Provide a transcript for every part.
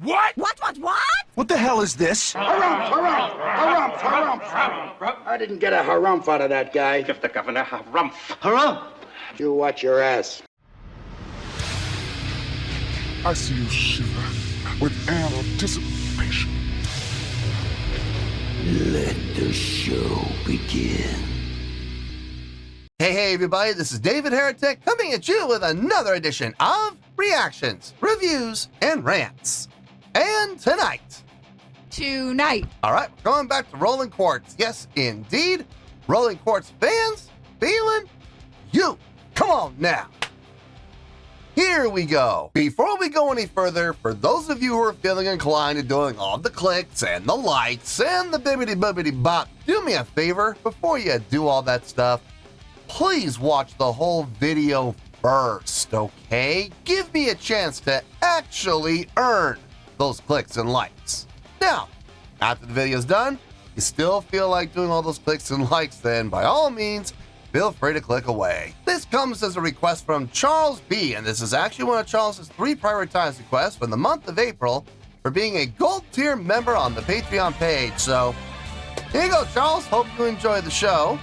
What? What? What the hell is this? Harumph. I didn't get a harumph out of that guy. Give the governor harumph. Harumph! You watch your ass. I see you shiver with anticipation. Let the show begin. Hey, everybody, this is David Heretic coming at you with another edition of Reactions, Reviews, and Rants. And tonight, all right, we're going back to Rolling Quartz. Yes, indeed, Rolling Quartz fans feeling you. Come on now. Here we go. Before we go any further, for those of you who are feeling inclined to doing all the clicks and the likes and the bibbity bop, do me a favor before you do all that stuff. Please watch the whole video first, okay? Give me a chance to actually earn those clicks and likes. Now, after the video's done, you still feel like doing all those clicks and likes, then by all means, feel free to click away. This comes as a request from Charles B, and this is actually one of Charles's 3 prioritized requests for the month of April for being a gold tier member on the Patreon page. So, here you go, Charles. Hope you enjoy the show.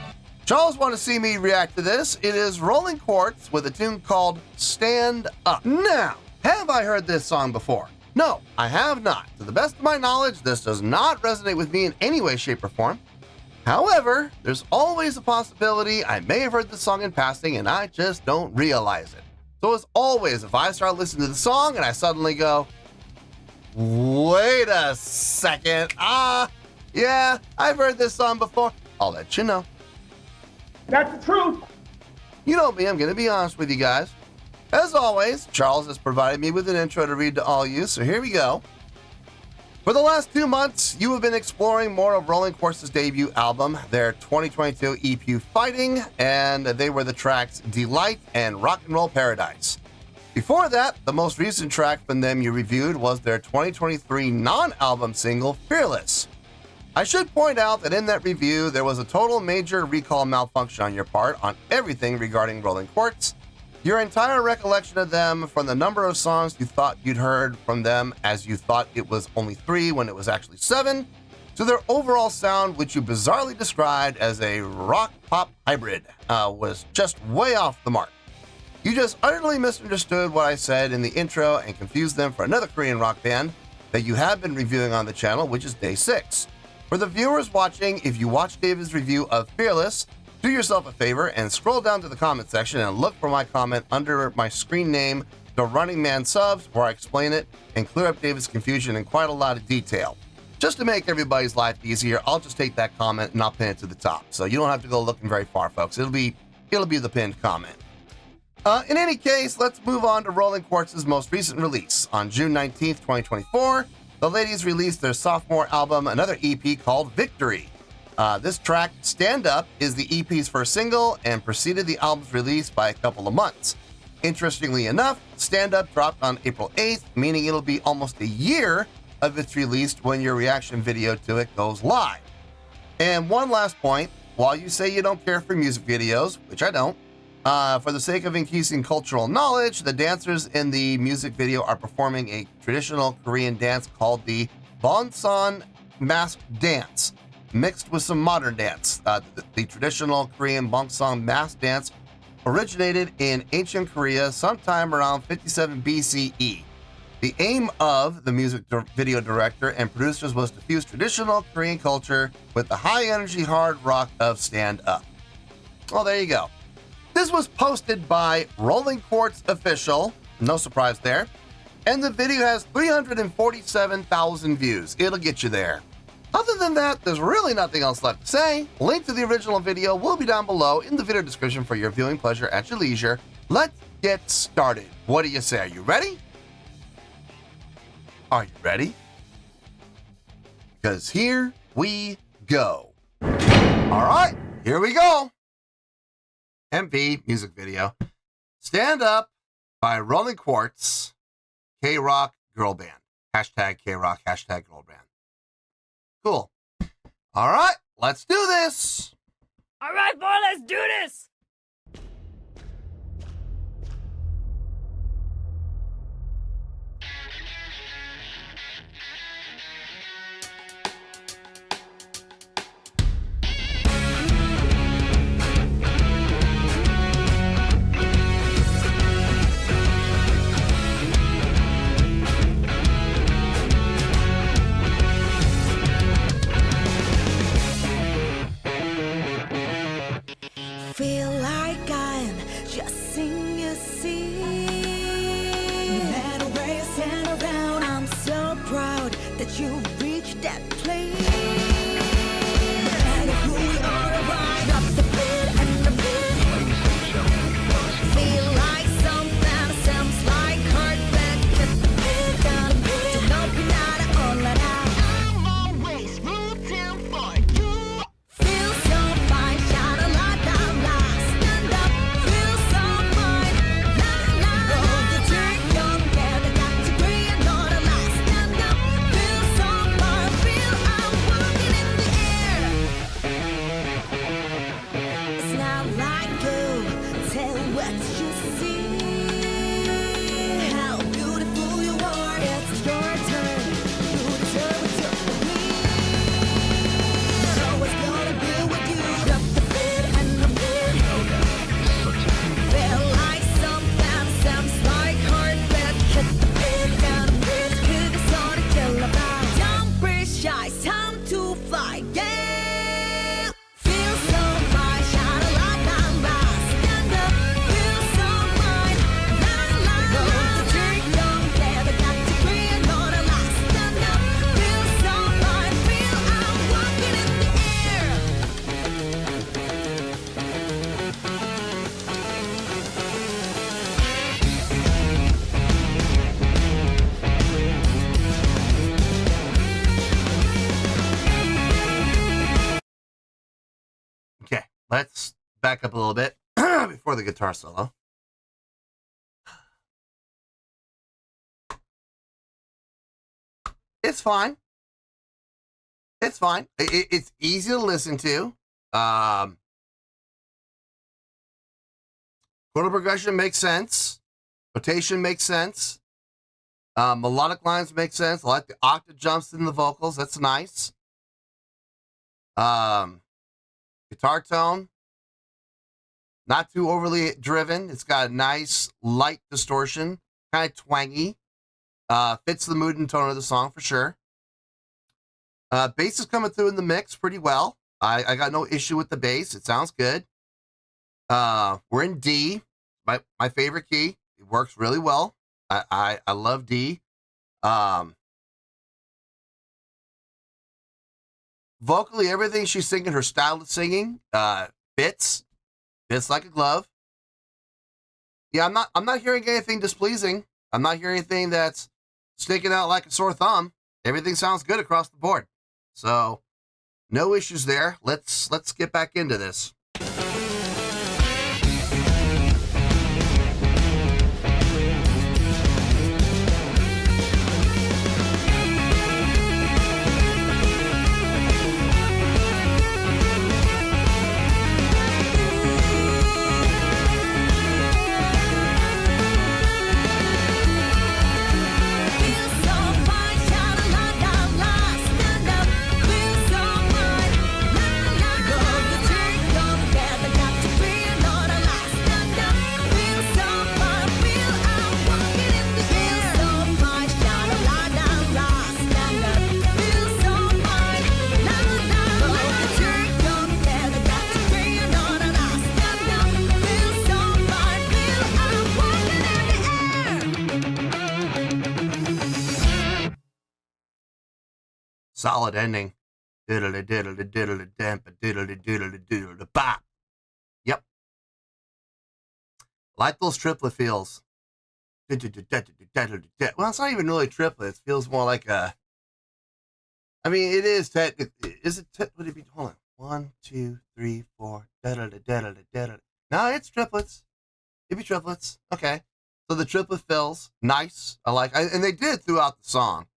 Charles want to see me react to this. It is Rolling Quartz with a tune called Stand Up. Now, have I heard this song before? No, I have not. To the best of my knowledge, this does not resonate with me in any way, shape, or form. However, there's always a possibility I may have heard the song in passing and I just don't realize it. So as always, if I start listening to the song and I suddenly go, wait a second, yeah, I've heard this song before, I'll let you know. That's the truth. You know me, I'm going to be honest with you guys. As always, Charles has provided me with an intro to read to all you, so here we go. For the last 2 months, you have been exploring more of Rolling Quartz's debut album, their 2022 EP Fighting, and they were the tracks Delight and Rock and Roll Paradise. Before that, the most recent track from them you reviewed was their 2023 non-album single, Fearless. I should point out that in that review, there was a total major recall malfunction on your part on everything regarding Rolling Quartz. Your entire recollection of them, from the number of songs you thought you'd heard from them as you thought it was only 3 when it was actually 7, to their overall sound, which you bizarrely described as a rock-pop hybrid, was just way off the mark. You just utterly misunderstood what I said in the intro and confused them for another Korean rock band that you have been reviewing on the channel, which is Day 6. For the viewers watching, if you watch David's review of Fearless, do yourself a favor and scroll down to the comment section and look for my comment under my screen name, The Running Man Subs, where I explain it and clear up David's confusion in quite a lot of detail. Just to make everybody's life easier, I'll just take that comment and I'll pin it to the top. So you don't have to go looking very far, folks. It'll be the pinned comment. In any case, let's move on to Rolling Quartz's most recent release. On June 19th, 2024, the ladies released their sophomore album, another EP called Victory. This track, Stand Up, is the EP's first single and preceded the album's release by a couple of months. Interestingly enough, Stand Up dropped on April 8th, meaning it'll be almost a year of its release when your reaction video to it goes live. And one last point, while you say you don't care for music videos, which I don't, for the sake of increasing cultural knowledge, the dancers in the music video are performing a traditional Korean dance called the Bonsan mask dance, mixed with some modern dance. The traditional Korean Bonsan mask dance originated in ancient Korea sometime around 57 BCE. The aim of the music video director and producers was to fuse traditional Korean culture with the high-energy hard rock of Stand Up. Well, there you go. This was posted by Rolling Quartz Official, no surprise there, and the video has 347,000 views. It'll get you there. Other than that, there's really nothing else left to say. Link to the original video will be down below in the video description for your viewing pleasure at your leisure. Let's get started. What do you say? Are you ready? Are you ready? Because here we go. All right, here we go. MV music video. Stand Up by Rolling Quartz, K-Rock Girl Band. Hashtag K-Rock, hashtag Girl Band. Cool. All right, let's do this. All right, boy, let's do this. let's back up a little bit before the guitar solo. It's fine. It's fine. It's easy to listen to. Chord progression makes sense. Rotation makes sense. Melodic lines make sense. I like the octave jumps in the vocals. That's nice. Guitar tone, not too overly driven. It's got a nice light distortion, kind of twangy. Fits the mood and tone of the song for sure. Bass is coming through in the mix pretty well. I got no issue with the bass. It sounds good. We're in D, my favorite key. It works really well. I love D. Vocally, everything she's singing, her style of singing, fits like a glove. Yeah, I'm not hearing anything displeasing. I'm not hearing anything that's sticking out like a sore thumb. Everything sounds good across the board. So, no issues there. Let's get back into this. Solid ending. Diddly diddly diddly damp diddly diddly diddly bop. Yep. Like those triplet feels. Well, it's not even really triplet. It feels more like a. I mean, it is technically. Is it? Would it be? Hold on. 1, 2, 3, 4. Diddly diddly diddly. No, it's triplets. It'd be triplets. Okay. So the triplet fills. Nice. I like. And they did throughout the song.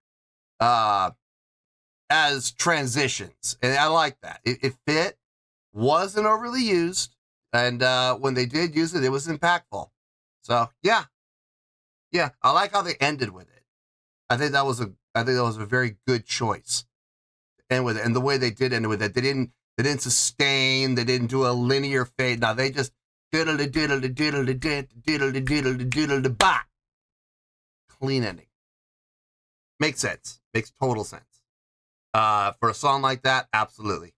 As transitions, and I like that. It fit, wasn't overly used, and when they did use it, it was impactful. So yeah, I like how they ended with it. I think that was a very good choice. And with it, and the way they did end with it, they didn't sustain, they didn't do a linear fade. Now they just diddly diddly diddly diddly diddly diddly bop. Clean ending. Makes sense. Makes total sense. For a song like that, absolutely.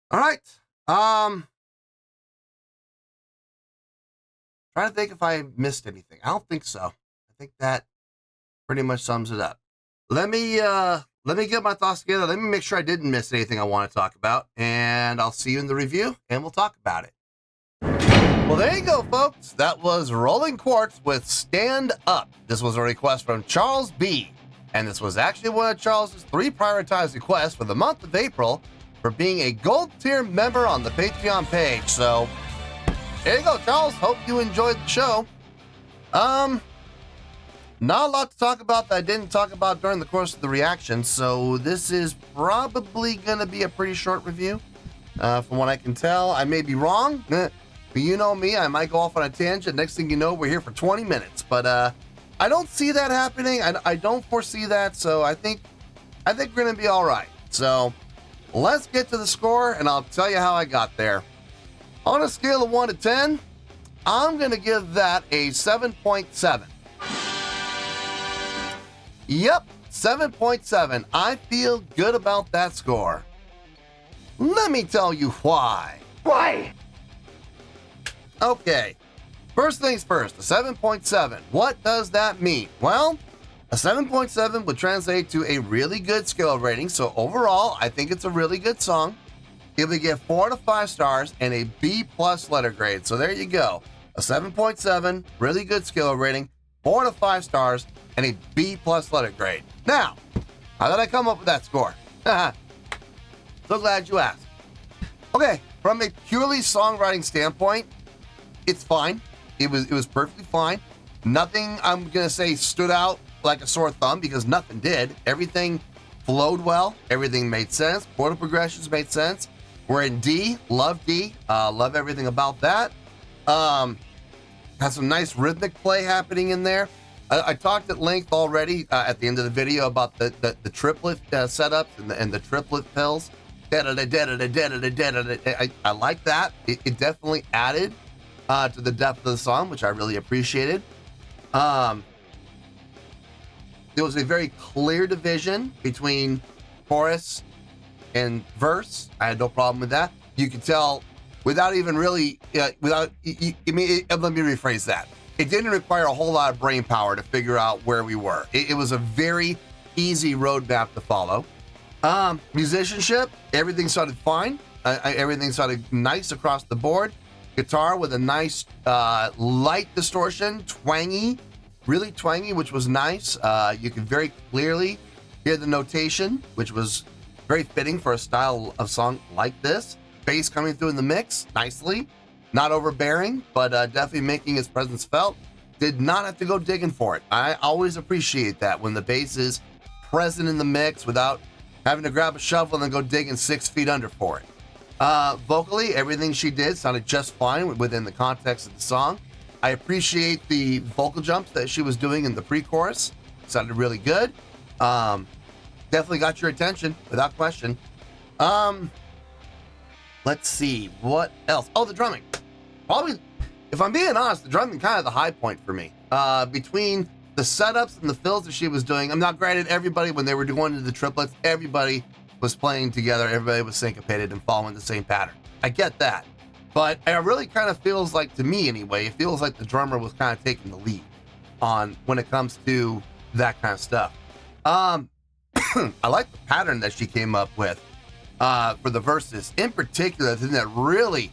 All right. Trying to think if I missed anything. I don't think so. I think that pretty much sums it up. Let me get my thoughts together. Let me make sure I didn't miss anything I want to talk about, and I'll see you in the review, and we'll talk about it. Well, there you go, folks. That was Rolling Quartz with Stand Up. This was a request from Charles B. And this was actually one of Charles's 3 prioritized requests for the month of April for being a gold tier member on the Patreon page. So, there you go, Charles. Hope you enjoyed the show. Not a lot to talk about that I didn't talk about during the course of the reaction. So, this is probably going to be a pretty short review. From what I can tell, I may be wrong. But you know me, I might go off on a tangent. Next thing you know, we're here for 20 minutes. But, I don't see that happening. I don't foresee that, so I think we're going to be all right. So let's get to the score, and I'll tell you how I got there. On a scale of 1 to 10, I'm going to give that a 7.7. Yep, 7.7. I feel good about that score. Let me tell you why. Why? Okay. First things first, a 7.7. What does that mean? Well, a 7.7 would translate to a really good skill rating. So overall, I think it's a really good song. It would get 4 to 5 stars and a B+ letter grade. So there you go. A 7.7, really good skill rating, 4 to 5 stars, and a B+ letter grade. Now, how did I come up with that score? So glad you asked. Okay, from a purely songwriting standpoint, it's fine. It was perfectly fine. Nothing I'm gonna say stood out like a sore thumb, because nothing did. Everything flowed well. Everything made sense. Chord progressions made sense. We're in D. Love D. Love everything about that. Has some nice rhythmic play happening in there. I talked at length already at the end of the video about the triplet setups and the triplet fills. I like that. It definitely added to the depth of the song, which I really appreciated. There was a very clear division between chorus and verse. I had no problem with that. You could tell without even really, let me rephrase that. It didn't require a whole lot of brain power to figure out where we were. It was a very easy roadmap to follow. Musicianship, everything sounded fine. Everything sounded nice across the board. Guitar with a nice light distortion, twangy, really twangy, which was nice. You could very clearly hear the notation, which was very fitting for a style of song like this. Bass coming through in the mix nicely, not overbearing, but definitely making its presence felt. Did not have to go digging for it. I always appreciate that when the bass is present in the mix without having to grab a shovel and then go digging 6 feet under for it. Vocally, everything she did sounded just fine within the context of the song. I appreciate the vocal jumps that she was doing in the pre-chorus. Sounded really good. Definitely got your attention without question. Let's see what else. Oh, the drumming. Probably, if I'm being honest, the drumming kind of the high point for me. Between the setups and the fills that she was doing, I'm not granted everybody when they were going into the triplets, everybody was playing together, everybody was syncopated and following the same pattern. I get that. But it really kind of feels like, to me anyway, it feels like the drummer was kind of taking the lead on when it comes to that kind of stuff. I like the pattern that she came up with for the verses. In particular, the thing that really,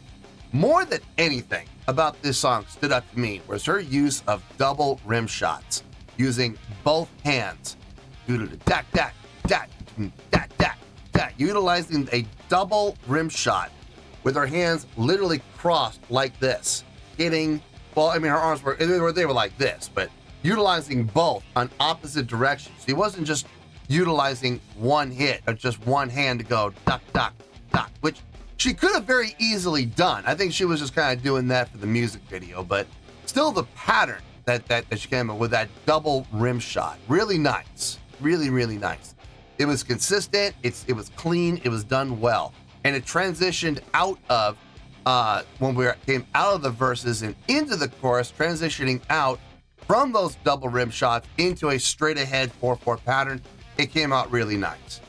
more than anything about this song stood out to me was her use of double rim shots, using both hands. Utilizing a double rim shot with her hands literally crossed like this, hitting, well, I mean, her arms were, they were like this, but utilizing both on opposite directions. She wasn't just utilizing one hit or just one hand to go duck, duck, duck, which she could have very easily done. I think she was just kind of doing that for the music video, but still the pattern that she came up with, that double rim shot, really nice, really, really nice. It was consistent, it was clean, it was done well. And it transitioned out of, when we came out of the verses and into the chorus, transitioning out from those double rim shots into a straight ahead 4/4 pattern. It came out really nice.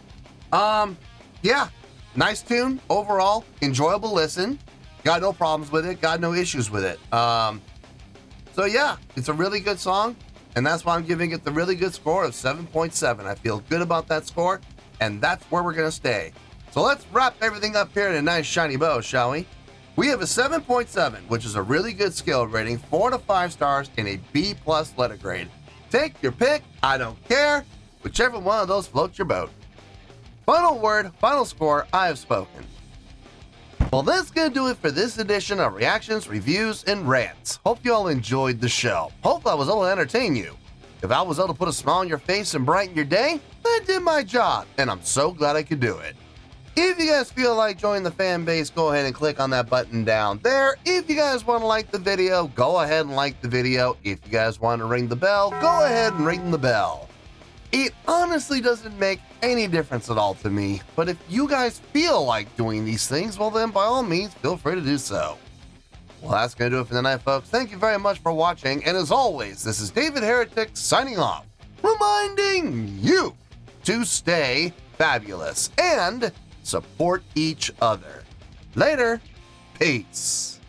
Yeah, nice tune overall, enjoyable listen. Got no problems with it, got no issues with it. So yeah, it's a really good song, and that's why I'm giving it the really good score of 7.7. I feel good about that score, and that's where we're gonna stay. So let's wrap everything up here in a nice shiny bow, shall we? We have a 7.7, which is a really good skill rating, 4 to 5 stars in a B+ letter grade. Take your pick, I don't care, whichever one of those floats your boat. Final word, final score, I have spoken. Well, that's gonna do it for this edition of Reactions, Reviews, and Rants. Hope you all enjoyed the show. Hope I was able to entertain you. If I was able to put a smile on your face and brighten your day, I did my job, and I'm so glad I could do it. If you guys feel like joining the fan base, go ahead and click on that button down there. If you guys want to like the video, go ahead and like the video. If you guys want to ring the bell, go ahead and ring the bell. It honestly doesn't make any difference at all to me, but if you guys feel like doing these things, well then by all means, feel free to do so. Well, that's going to do it for the night, folks. Thank you very much for watching, and as always, this is David Heretic signing off, reminding you to stay fabulous and support each other. Later. Peace.